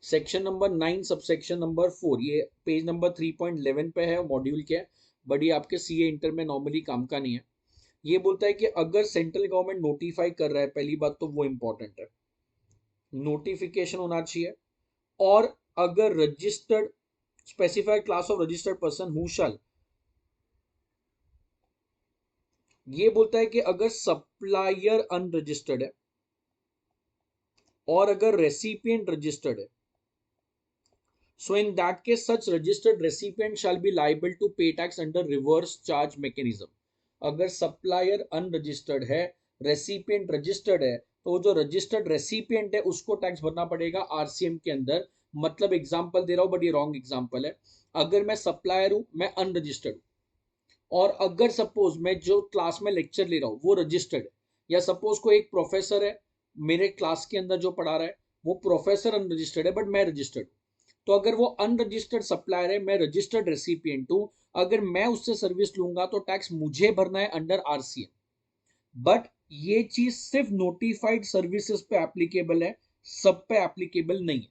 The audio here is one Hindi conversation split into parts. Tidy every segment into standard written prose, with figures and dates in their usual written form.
सेक्शन नंबर 9 सबसेक्शन नंबर 4, ये पेज नंबर 3.11 पे है, मॉड्यूल क्या है, बट ये आपके सीए इंटर में नॉर्मली काम का नहीं है। ये बोलता है कि अगर सेंट्रल गवर्नमेंट नोटिफाई कर रहा है, पहली बात तो वो इंपॉर्टेंट है, नोटिफिकेशन होना चाहिए, और अगर registered specified class of registered person who शैल, ये बोलता है कि अगर सप्लायर अनरजिस्टर्ड है और अगर रेसिपिएंट रजिस्टर्ड है, so in that case such registered recipient shall be liable to pay tax under reverse charge mechanism। अगर सप्लायर अनरजिस्टर्ड है, रेसिपिएंट रजिस्टर्ड है, तो वो जो रजिस्टर्ड रेसिपिएंट है उसको टैक्स भरना पड़ेगा आरसीएम के अंदर। मतलब एग्जांपल दे रहा हूं बट ये रॉन्ग एग्जांपल है। अगर मैं सप्लायर हूं, मैं अनरजिस्टर्ड हूं, और अगर सपोज मैं जो क्लास में लेक्चर ले रहा हूं वो रजिस्टर्ड है, या सपोज को एक प्रोफेसर है मेरे क्लास के अंदर जो पढ़ा रहा है, वो प्रोफेसर अनरजिस्टर्ड है बट मैं रजिस्टर्ड, तो अगर वो अनरजिस्टर्ड सप्लायर है, मैं रजिस्टर्ड रेसिपिएंट हूं, अगर मैं उससे सर्विस लूंगा तो टैक्स मुझे भरना है अंडर आरसीएम। बट ये चीज सिर्फ नोटिफाइड सर्विसेज पे एप्लीकेबल है, सब पे एप्लीकेबल नहीं है।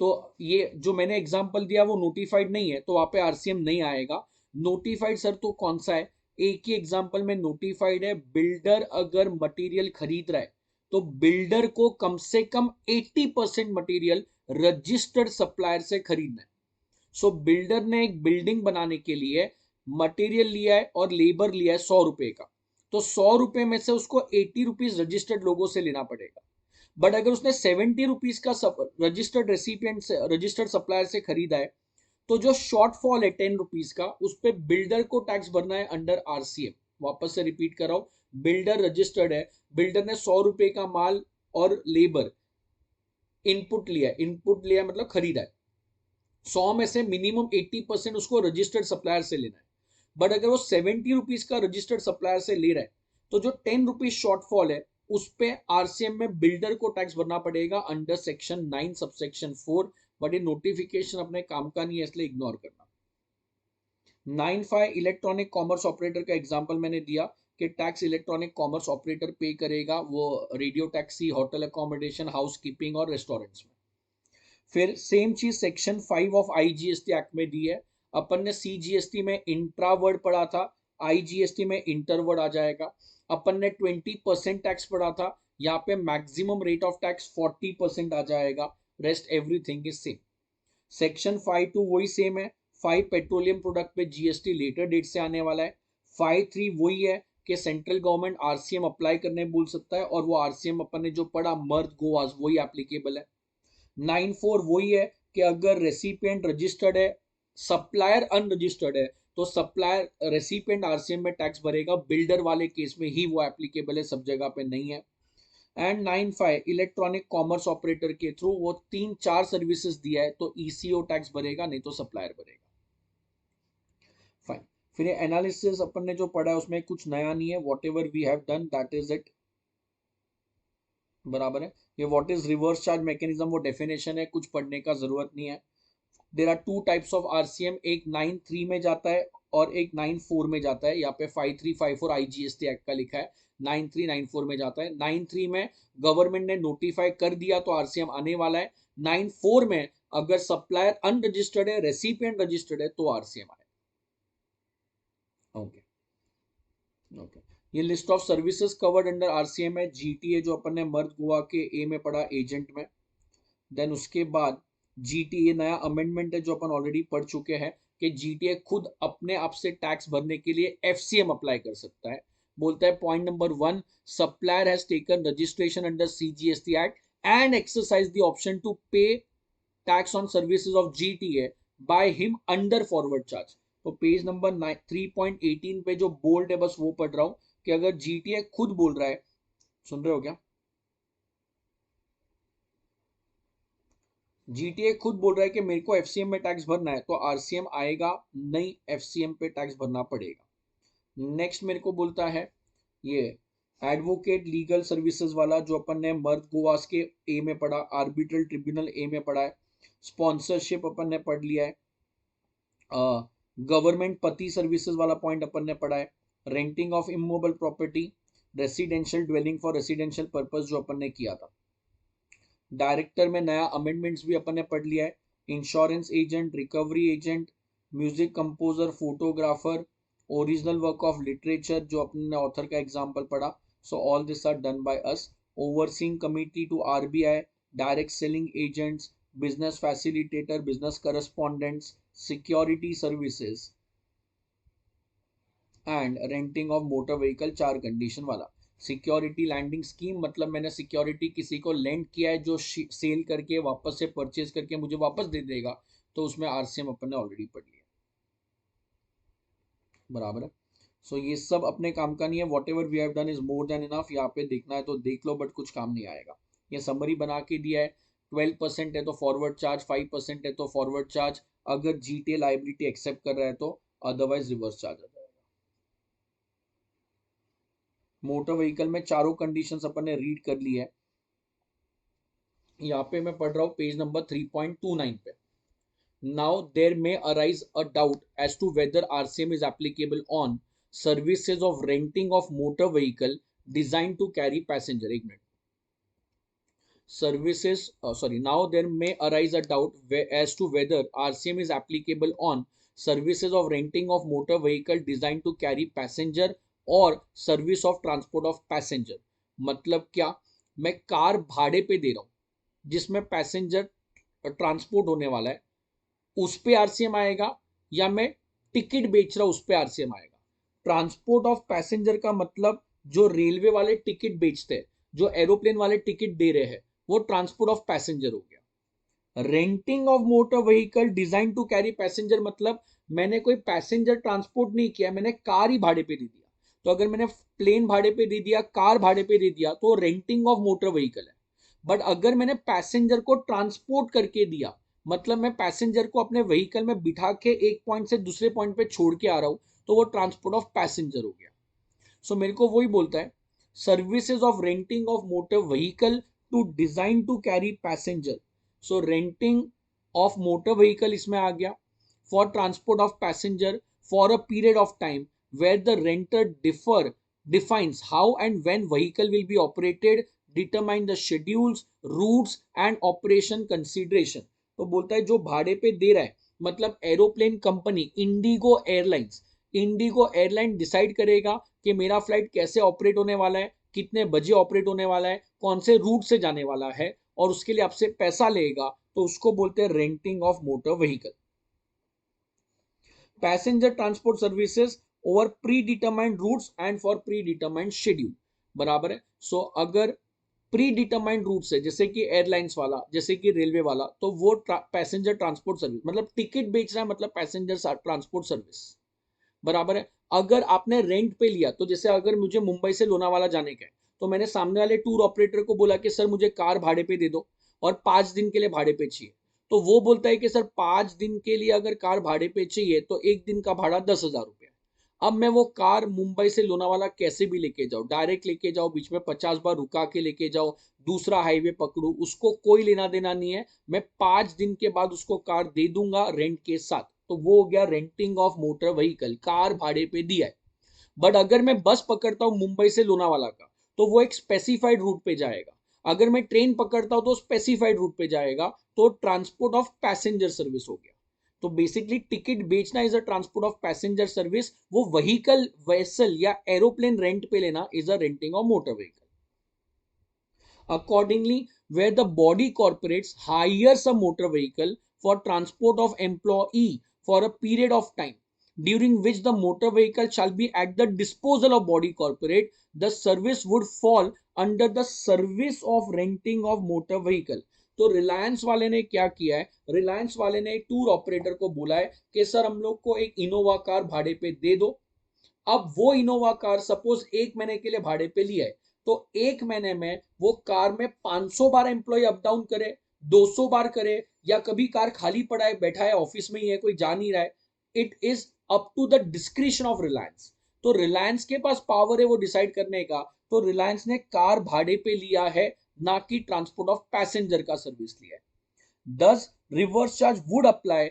तो ये जो मैंने एग्जांपल दिया वो नोटिफाइड नहीं है, तो वहां पे आरसीएम नहीं आएगा। नोटिफाइड सर तो कौन सा है, एक ही एग्जांपल में नोटिफाइड है, बिल्डर अगर मटेरियल खरीद रहा है तो बिल्डर को कम से कम 80% मटेरियल रजिस्टर्ड सप्लायर से खरीदना है। सो बिल्डर ने एक बिल्डिंग बनाने के लिए मटेरियल लिया है और लेबर लिया है 100 रुपए का, तो 100 रुपए में से उसको 80 रुपीज रजिस्टर्ड लोगों से लेना पड़ेगा। बट अगर उसने 70 रुपीज का रजिस्टर्ड रेसिपिएंट से, रजिस्टर्ड सप्लायर से खरीदा है, तो जो शॉर्टफॉल है 10 रुपीज का, उस पर बिल्डर को टैक्स भरना है अंडर आरसीएम। वापस से रिपीट कर रहा हूं, बिल्डर रजिस्टर्ड है, बिल्डर ने 100 रुपए का माल और लेबर इनपुट लिया मतलब खरीदा है, 100 में से मिनिमम 80% उसको रजिस्टर्ड सप्लायर से लेना है। बट अगर वो 70 रुपीज का रजिस्टर्ड सप्लायर से ले रहा है, तो जो 10 रुपीज शॉर्टफॉल है उस पे आरसीएम में बिल्डर को टैक्स भरना पड़ेगा अंडर सेक्शन 9 सबसेक्शन 4। बट ये नोटिफिकेशन अपने काम का नहीं है, इसलिए इग्नोर करना। 9(5) इलेक्ट्रॉनिक कॉमर्स ऑपरेटर का एग्जांपल मैंने दिया कि टैक्स इलेक्ट्रॉनिक कॉमर्स ऑपरेटर पे करेगा, वो radio taxi, hotel accommodation, house keeping और रेस्टोरेंट्स में। फिर सेम चीज सेक्शन 5 ऑफ आईजीएसटी एक्ट में दी है। अपन ने सीजीएसटी में इंट्रा वर्ड पढ़ा था, आईजीएसटी में इंटर वर्ड आ जाएगा। अपन ने 20% टैक्स पढ़ा था, यहाँ पे मैक्सिमम रेट ऑफ टैक्स 40% आ जाएगा। Rest everything is same. Section 5 to वही सेम है। 5 पेट्रोलियम प्रोडक्ट पे जीएसटी लेटर डेट से आने वाला है। 5(3) वही है कि सेंट्रल गवर्नमेंट आरसीएम अप्लाई करने बोल सकता है, और वो आरसीएम अपन ने जो पढ़ा मर्द गोवास वही एप्लीकेबल है। 9(4) वही है कि अगर रेसिपिएंट रजिस्टर्ड है, सप्लायर अनरजिस्टर्ड है, तो सप्लायर रेसिपिएंट आरसीएम में टैक्स भरेगा, बिल्डर वाले केस में ही वो एप्लीकेबल है, सब जगह पे नहीं है। एंड 9(5) इलेक्ट्रॉनिक कॉमर्स ऑपरेटर के थ्रू वो 3-4 सर्विसेज दिया है, तो ईसीओ टैक्स भरेगा, नहीं तो सप्लायर भरेगा। फाइन। फिर एनालिसिस अपन ने जो पढ़ा है उसमें कुछ नया नहीं है, whatever we have done that is it, बराबर है। ये what is reverse charge mechanism वो डेफिनेशन है, कुछ पढ़ने का जरूरत नहीं है। There are 2 types of RCM, एक 9(3) में जाता है और एक 9(4) में जाता है। यहाँ पे 5354 आईजीएसटी एक्ट का लिखा है, 9(3) 9(4 में जाता है। 9(3) में गवर्नमेंट ने नोटिफाई कर दिया तो आरसीएम आने वाला है। 9(4) में अगर सप्लायर अनरजिस्टर्ड है, रेसिपिएंट रजिस्टर्ड है, तो आरसीएम आए। Okay okay. ये list of services covered under RCM है। जीटीए जो अपन ने मर्द गोवा के ए में पढ़ा, एजेंट में। देन उसके बाद जीटीए नया अमेंडमेंट है जो अपन ऑलरेडी पढ़ चुके हैं कि जीटीए खुद अपने आप से टैक्स भरने के लिए एफसीएम अप्लाई कर सकता है। बोलता है point number 1, supplier has taken registration under CGST act and exercise the option to pay tax on services of GTA by him under forward charge. तो पेज नंबर 3.18 पे जो बोल्ड है बस वो पढ़ रहा हूं कि अगर जीटीए खुद बोल रहा है, सुन रहे हो क्या, जीटीए खुद बोल रहा है कि मेरे को एफसीएम में टैक्स भरना है, तो आरसीएम आएगा नहीं, एफसीएम पे टैक्स भरना पड़ेगा। नेक्स्ट मेरे को बोलता है ये एडवोकेट लीगल सर्विसेज वाला जो अपन ने मर्द गोवास के ए में पढ़ा, आर्बिट्रल ट्रिब्यूनल ए में पढ़ा है। स्पॉन्सरशिप अपन ने पढ़ लिया है। गवर्नमेंट पति सर्विसेज वाला पॉइंट अपन ने पढ़ा है। Renting of immovable property, residential dwelling for residential purpose जो अपन ने किया था। डायरेक्टर में नया अमेंडमेंट्स भी अपन ने पढ़ लिया है। Insurance agent, recovery agent, music composer, photographer, original work of literature जो अपने ने ऑथर का एग्जांपल पढ़ा। So all this are done by us. Overseeing committee to RBI, direct selling agents, business facilitator, business correspondents, security services and renting of motor vehicle, 4 condition वाला। सिक्योरिटी लैंडिंग स्कीम मतलब मैंने सिक्योरिटी किसी को लेंड किया है जो सेल करके वापस से परचेज करके मुझे वापस दे देगा, तो उसमें आरसीएम अपन ने ऑलरेडी पढ़ लिया, बराबर है। सो ये सब अपने काम का नहीं है। Whatever we have done is more than enough. यहाँ पे देखना है तो देख लो, बट कुछ काम नहीं आएगा। ये समरी बना के दिया है। 12% है तो फॉरवर्ड चार्ज, 5% है तो फॉरवर्ड चार्ज, अगर जीटीए लाइबिलिटी एक्सेप्ट कर रहा है तो, अदरवाइज रिवर्स चार्ज आ जाएगा। मोटर व्हीकल में चारों कंडीशंस अपन ने रीड कर ली है। यहाँ पे मैं पढ़ रहा हूँ पेज नंबर 3.29 पे। Now there may arise a doubt as to whether RCM is applicable on services of renting of motor vehicle design to carry passenger. एक minute. Services, sorry, now there may arise a doubt as to whether RCM is applicable on services of renting of motor vehicle designed to carry passenger or service of transport of passenger। मतलब क्या, मैं कार भाड़े पे दे रहा हूं जिसमें पैसेंजर ट्रांसपोर्ट होने वाला है, उस पे आरसीएम आएगा, या मैं टिकट बेच रहा हूं उस पे आरसीएम आएगा। ट्रांसपोर्ट ऑफ पैसेंजर का मतलब जो रेलवे वाले टिकट बेचते हैं, जो एरोप्लेन वाले टिकट दे रहे हैं, वो ट्रांसपोर्ट ऑफ पैसेंजर हो गया। Renting of motor vehicle design to carry passenger मतलब मैंने कोई पैसेंजर ट्रांसपोर्ट नहीं किया, मैंने कार ही भाड़े पे दे दिया। तो अगर मैंने प्लेन भाड़े पे दे दिया, कार भाड़े पे दे दिया, तो रेंटिंग ऑफ मोटर व्हीकल है। बट अगर मैंने पैसेंजर को ट्रांसपोर्ट करके दिया, मतलब मैं पैसेंजर को अपने व्हीकल में बिठा के एक पॉइंट से दूसरे पॉइंट पे छोड़ के आ रहा हूं, तो वो ट्रांसपोर्ट ऑफ पैसेंजर हो गया। सो मेरे को वही बोलता है, services of renting of motor vehicle to design to carry passenger. So renting of motor vehicle इसमें आ गया for transport of passenger for a period of time where the renter defines how and when vehicle will be operated, determine the schedules, routes and operation consideration। तो बोलता है जो भाड़े पे दे रहा है, मतलब aeroplane company Indigo airline decide करेगा कि मेरा फ्लाइट कैसे ऑपरेट होने वाला है, कितने बजे ऑपरेट होने वाला है, कौन से रूट से जाने वाला है, और उसके लिए आपसे पैसा लेगा, तो उसको बोलते हैं renting of motor vehicle. Passenger transport services over pre determined routes and for pre determined schedule, बराबर है। सो अगर प्री डिटरमाइंड रूट है, जैसे कि एयरलाइंस वाला, जैसे कि रेलवे वाला, तो वो पैसेंजर ट्रांसपोर्ट सर्विस मतलब टिकट बेच रहा है, मतलब पैसेंजर ट्रांसपोर्ट सर्विस, बराबर है। अगर आपने रेंट पे लिया, तो जैसे अगर मुझे मुंबई से लोनावाला जाने का है, तो मैंने सामने वाले टूर ऑपरेटर को बोला कि सर मुझे कार भाड़े पे दे दो और 5 दिन के लिए भाड़े पे चाहिए, तो वो बोलता है कि सर 5 दिन के लिए अगर कार भाड़े पे चाहिए तो एक दिन का भाड़ा 10,000 रुपया। अब मैं वो कार मुंबई से लोनावाला कैसे भी लेके जाऊं, डायरेक्ट लेके जाओ, बीच में 50 बार रुका के लेके जाओ, दूसरा हाईवे पकड़ू, उसको कोई लेना देना नहीं है। मैं 5 दिन के बाद उसको कार दे दूंगा रेंट के साथ, तो वो हो गया renting of motor vehicle, car भाड़े पे दिया है। बट अगर मैं बस पकड़ता हूं मुंबई से लोनावाला का, तो वो एक स्पेसिफाइड रूट पे जाएगा। अगर मैं ट्रेन पकड़ता हूं तो स्पेसिफाइड रूट पे जाएगा, तो ट्रांसपोर्ट ऑफ पैसेंजर सर्विस हो गया। तो बेसिकली टिकट बेचना is a transport of passenger service, वो व्हीकल वेसल या एरोप्लेन रेंट पे लेना is a renting of motor vehicle. Accordingly, where the body corporates hires a motor vehicle for transport of employee for a period of time during which the motor vehicle shall be at the disposal of body corporate, the service would fall under the service of renting of motor vehicle। तो रिलायंस वाले ने क्या किया है, रिलायंस वाले ने एक टूर ऑपरेटर को बोला है कि सर हम लोग को एक इनोवा कार भाड़े पे दे दो। अब वो इनोवा कार सपोज 1 महीने के लिए भाड़े पे लिया है, तो 1 महीने में वो कार में 500 बार एम्प्लॉय अप डाउन करे, 200 बार करे, या कभी कार खाली पड़ा है, बैठा है, ऑफिस में ही है, कोई जा नहीं रहा है, it is up to the discretion of Reliance. तो रिलायंस के पास पावर है वो डिसाइड करने का। तो रिलायंस ने कार भाड़े पे लिया है, ना कि ट्रांसपोर्ट ऑफ पैसेंजर का सर्विस लिया है। दस reverse charge would apply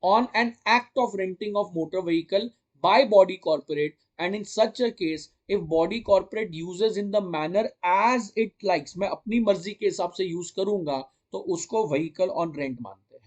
on an act of renting of motor vehicle by body corporate, and in such a case if body corporate uses in the manner as it likes, मैं अपनी मर्जी के हिसाब से यूज करूंगा तो उसको व्हीकल ऑन रेंट मानते हैं.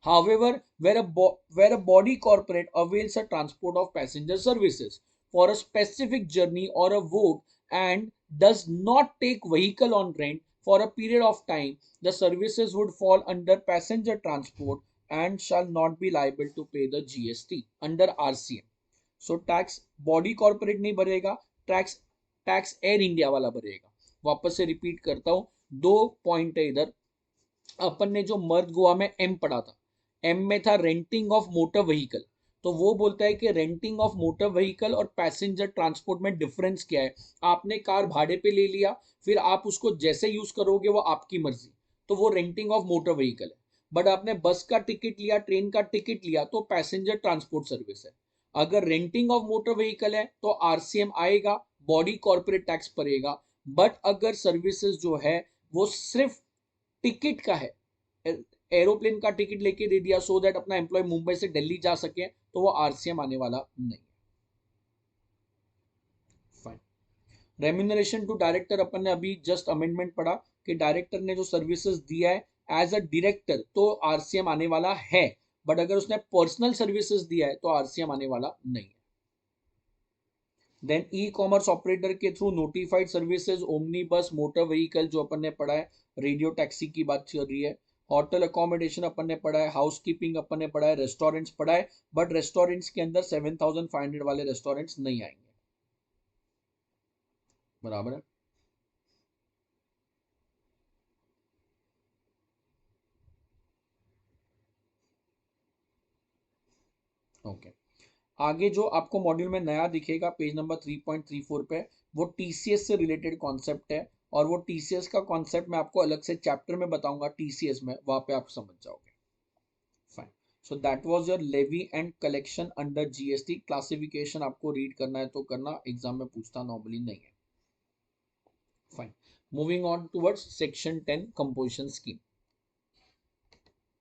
However, where a body corporate avails a transport of passenger services for a specific journey or a work and does not take vehicle on rent for a period of time, the services would fall under passenger transport and shall not be liable to pay the GST under RCM. So tax body corporate नहीं भरेगा, टैक्स एयर इंडिया वाला भरेगा. वापस से रिपीट करता हूं, दो पॉइंट है इधर. अपन ने जो मर्द गोवा में एम पढ़ा था, एम में था रेंटिंग ऑफ मोटर व्हीकल. तो वो बोलता है कि रेंटिंग ऑफ मोटर व्हीकल और पैसेंजर ट्रांसपोर्ट में डिफरेंस क्या है. आपने कार भाड़े पे ले लिया, फिर आप उसको जैसे यूज करोगे वो आपकी मर्जी, तो वो रेंटिंग ऑफ मोटर व्हीकल है. बट आपने बस का टिकट लिया, ट्रेन का टिकट लिया, तो पैसेंजर ट्रांसपोर्ट सर्विस है. अगर रेंटिंग ऑफ मोटर व्हीकल है तो आरसीएम आएगा, बॉडी कॉर्पोरेट टैक्स पड़ेगा. बट अगर सर्विसेज जो है वो सिर्फ टिकट का है, एरोप्लेन का टिकट लेके दे दिया सो दैट अपना एम्प्लॉय मुंबई से दिल्ली जा सके, तो वो आरसीएम आने वाला नहीं. फाइन. रेम्यूनरेशन टू डायरेक्टर, अपन ने अभी जस्ट अमेंडमेंट पढ़ा कि डायरेक्टर ने जो सर्विसेज दिया है एज अ डायरेक्टर तो आरसीएम आने वाला है. बट अगर उसने पर्सनल सर्विसेज दिया है तो आरसीएम आने वाला नहीं है. देन ई कॉमर्स ऑपरेटर के थ्रू नोटिफाइड सर्विसेज, ओमनी बस, मोटर व्हीकल जो अपन ने पढ़ा है, रेडियो टैक्सी की बात चल रही है, होटल अकोमोडेशन अपन ने पढ़ा है, हाउस कीपिंग अपन ने पढ़ा है, रेस्टोरेंट्स पढ़ा है. बट रेस्टोरेंट्स के अंदर 7500 वाले रेस्टोरेंट्स नहीं आएंगे. बराबर है. ओके. आगे जो आपको मॉड्यूल में नया दिखेगा पेज नंबर 3.34 पे, वो टीसीएस से रिलेटेड कॉन्सेप्ट है. और वो टीसीएस का कॉन्सेप्ट मैं आपको अलग से चैप्टर में बताऊंगा टीसीएस में, वहां पे आप समझ जाओगे. Fine. So that was your levy and collection under GST. Classification आपको रीड करना है तो करना, एग्जाम में पूछता नॉर्मली नहीं है. Fine. Moving on towards section 10 composition scheme.